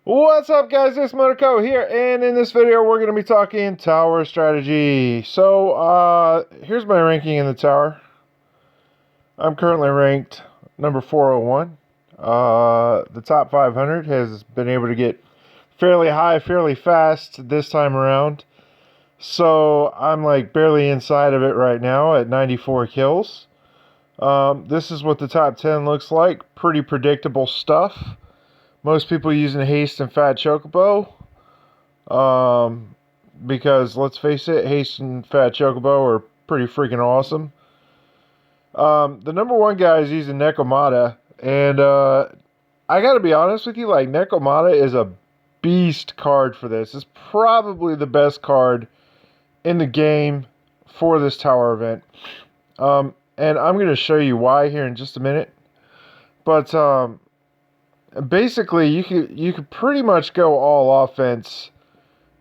What's up, guys? It's Monaco here, and in this video we're going to be talking tower strategy. Here's my ranking in the tower. I'm currently ranked number 401. The top 500 has been able to get fairly high, fairly fast this time around. So I'm like barely inside of it right now at 94 kills. This is what the top 10 looks like. Pretty predictable stuff. Most people using Haste and Fat Chocobo. Because let's face it, Haste and Fat Chocobo are pretty freaking awesome. The number one guy is using Nekomata, and I gotta be honest with you, like Nekomata is a beast card for this. It's probably the best card in the game for this tower event. And I'm gonna show you why here in just a minute. But basically, you could pretty much go all offense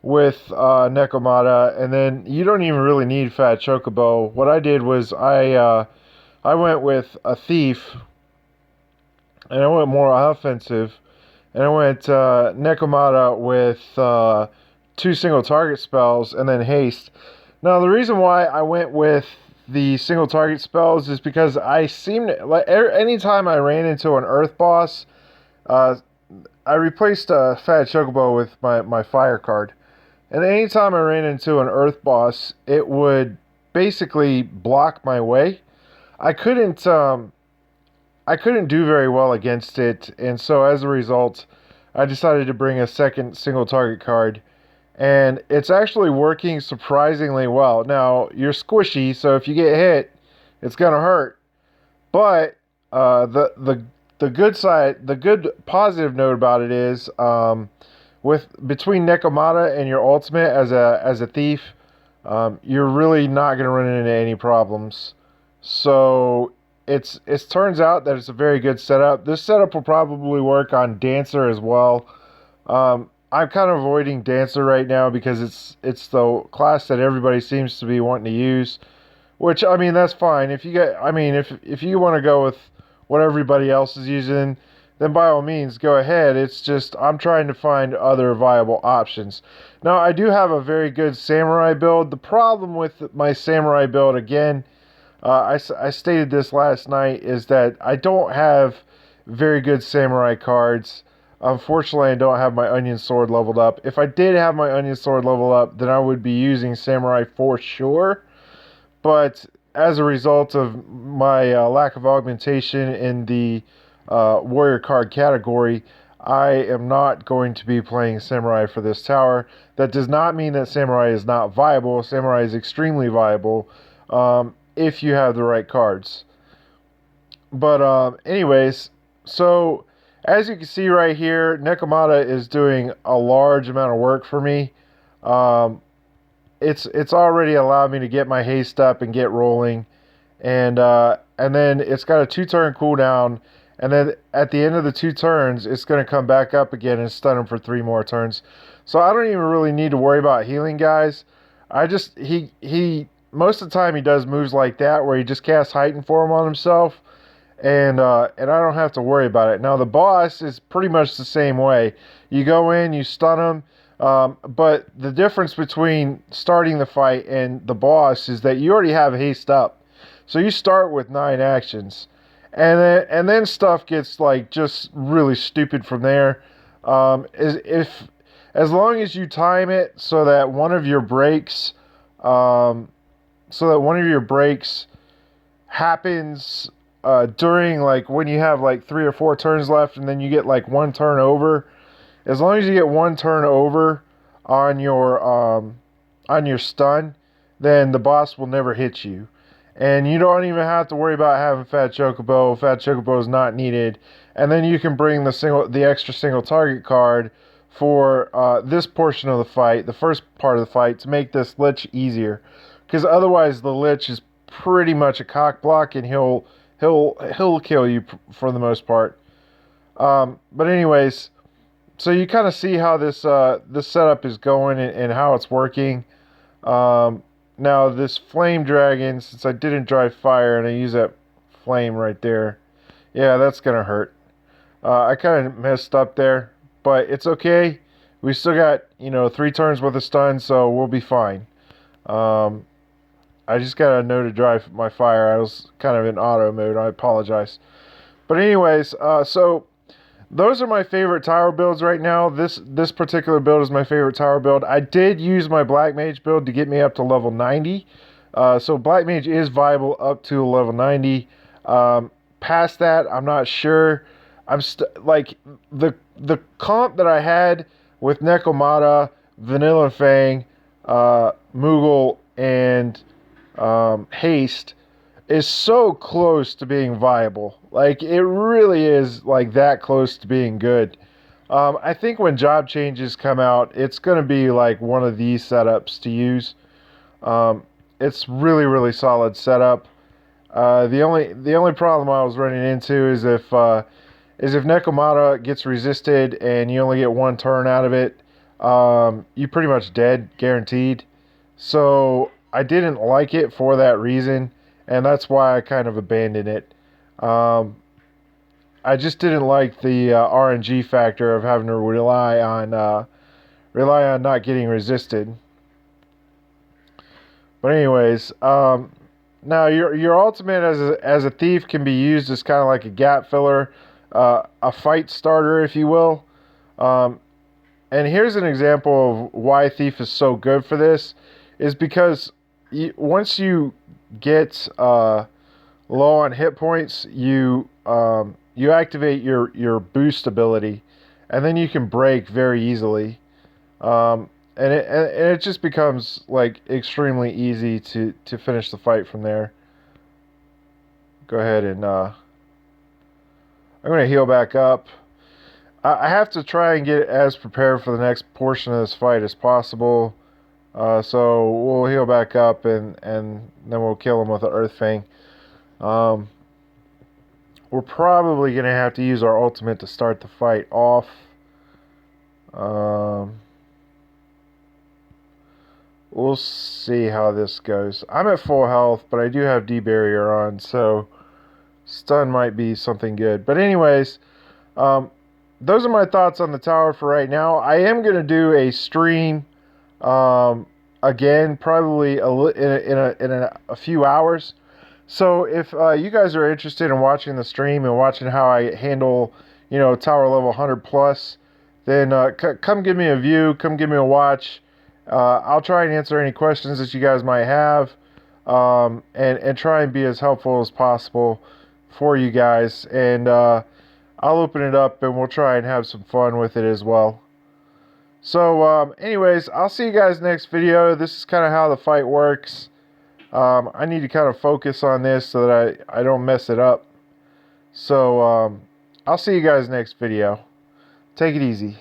with Nekomata, and then you don't even really need Fat Chocobo. What I did was I went with a Thief, and I went more offensive, and I went Nekomata with two single target spells and then Haste. Now the reason why I went with the single target spells is because I seemed like anytime I ran into an Earth boss, I replaced Fat Chocobo with my fire card. And anytime I ran into an Earth boss, it would basically block my way. I couldn't do very well against it, and so as a result, I decided to bring a second single target card, and it's actually working surprisingly well. Now, you're squishy, so if you get hit, it's gonna hurt. But the good side, the good positive note about it is, with between Nekomata and your ultimate as a thief, you're really not gonna run into any problems. So it turns out that it's a very good setup. This setup will probably work on Dancer as well. I'm kind of avoiding Dancer right now because it's the class that everybody seems to be wanting to use. Which, I mean, that's fine. If you get, I mean, if you want to go with what everybody else is using, then by all means go ahead. It's just I'm trying to find other viable options. Now, I do have a very good samurai build. The problem with my samurai build, again, I stated this last night, is that I don't have very good samurai cards. Unfortunately, I don't have my onion sword leveled up. If I did have my onion sword leveled up, then I would be using samurai for sure. But as a result of my lack of augmentation in the warrior card category, I am not going to be playing samurai for this tower. That does not mean that samurai is not viable. Samurai is extremely viable. If you have the right cards. But anyways, so as you can see right here, Nekomata is doing a large amount of work for me. It's already allowed me to get my haste up and get rolling, and then it's got a 2-turn cooldown, and then at the end of the 2 turns, it's going to come back up again and stun him for 3 more turns. So I don't even really need to worry about healing, guys. I just he most of the time he does moves like that where he just casts Heighten Form on himself, and I don't have to worry about it. Now the boss is pretty much the same way. You go in, you stun him, but the difference between starting the fight and the boss is that you already have haste up, so you start with 9 actions, and then stuff gets like just really stupid from there. As long as you time it so that one of your breaks. So that one of your breaks happens during, like, when you have like 3 or 4 turns left, and then you get like 1 turn over. As long as you get 1 turn over on your stun, then the boss will never hit you, and you don't even have to worry about having Fat Chocobo. Fat Chocobo is not needed, and then you can bring the extra single target card for this portion of the fight, the first part of the fight, to make this Lich easier. Because otherwise, the Lich is pretty much a cock block, and he'll kill you for the most part. But anyways, so you kind of see how this setup is going, and how it's working. Now this flame dragon, since I didn't drive fire and I use that flame right there, yeah, that's gonna hurt. I kind of messed up there, but it's okay. We still got, 3 turns worth of stun, so we'll be fine. I just gotta know to drive my fire. I was kind of in auto mode. I apologize. But anyways, so those are my favorite tower builds right now. This particular build is my favorite tower build. I did use my Black Mage build to get me up to level 90. So Black Mage is viable up to level 90. Past that, I'm not sure. Like the comp that I had with Nekomata, Vanilla Fang, Moogle, and Haste is so close to being viable. Like, it really is like that close to being good. I think when job changes come out, it's going to be like one of these setups to use. It's really solid setup. The only problem I was running into is if Nekomata gets resisted and you only get 1 turn out of it, you're pretty much dead, guaranteed. So I didn't like it for that reason, and that's why I kind of abandoned it. I just didn't like the RNG factor of having to rely on not getting resisted. But anyways, now your ultimate as a thief can be used as kind of like a gap filler, a fight starter, if you will. And here's an example of why thief is so good for this, is because once you get low on hit points, you activate your boost ability, and then you can break very easily. And it just becomes like extremely easy to finish the fight from there. Go ahead and I'm gonna heal back up. I have to try and get as prepared for the next portion of this fight as possible. So we'll heal back up and then we'll kill him with an Earth Fang. We're probably going to have to use our ultimate to start the fight off. We'll see how this goes. I'm at full health, but I do have D-barrier on, so stun might be something good. But anyways, those are my thoughts on the tower for right now. I am going to do a stream again, probably in a few hours. So if you guys are interested in watching the stream and watching how I handle, tower level 100 plus, then come give me a view, come give me a watch. I'll try and answer any questions that you guys might have, and try and be as helpful as possible for you guys. And I'll open it up and we'll try and have some fun with it as well. So anyways, I'll see you guys next video. This is kind of how the fight works. I need to kind of focus on this so that I don't mess it up. So I'll see you guys next video. Take it easy.